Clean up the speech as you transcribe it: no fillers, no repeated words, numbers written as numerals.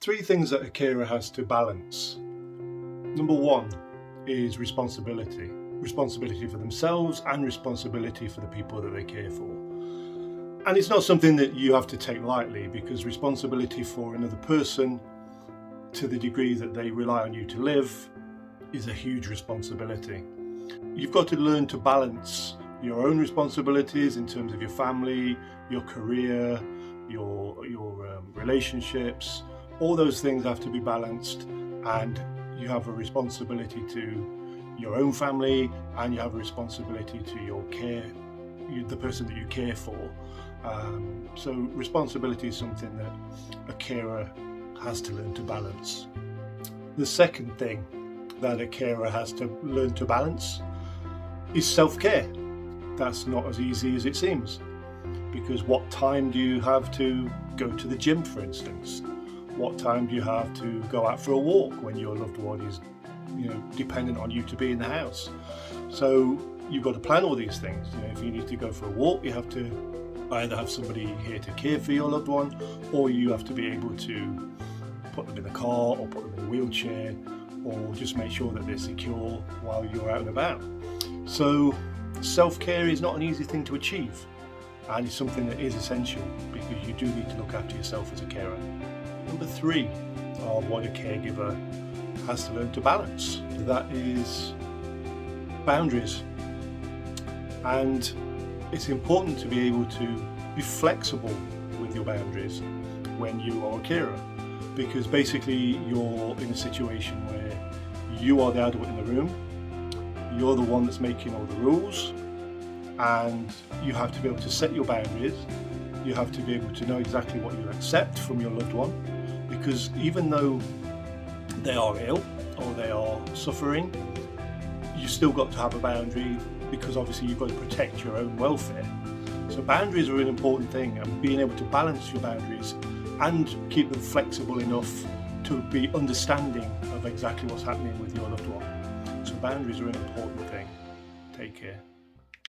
Three things that a carer has to balance. Number one is responsibility. Responsibility for themselves and responsibility for the people that they care for. And it's not something that you have to take lightly, because responsibility for another person to the degree that they rely on you to live is a huge responsibility. You've got to learn to balance your own responsibilities in terms of your family, your career, your relationships. All those things have to be balanced, and you have a responsibility to your own family, and you have a responsibility to the person that you care for. So responsibility is something that a carer has to learn to balance. The second thing that a carer has to learn to balance is self-care. That's not as easy as it seems, because what time do you have to go to the gym, for instance? What time do you have to go out for a walk when your loved one is, dependent on you to be in the house? So you've got to plan all these things. If you need to go for a walk, you have to either have somebody here to care for your loved one, or you have to be able to put them in the car or put them in a wheelchair, or just make sure that they're secure while you're out and about. So self-care is not an easy thing to achieve, and it's something that is essential, because you do need to look after yourself as a carer. Number three of what a caregiver has to learn to balance. That is boundaries. And it's important to be able to be flexible with your boundaries when you are a carer, because basically you're in a situation where you are the adult in the room, you're the one that's making all the rules, and you have to be able to set your boundaries. You have to be able to know exactly what you accept from your loved one, because even though they are ill or they are suffering, you've still got to have a boundary, because obviously you've got to protect your own welfare. So boundaries are an important thing, and being able to balance your boundaries and keep them flexible enough to be understanding of exactly what's happening with your loved one. So boundaries are an important thing. Take care.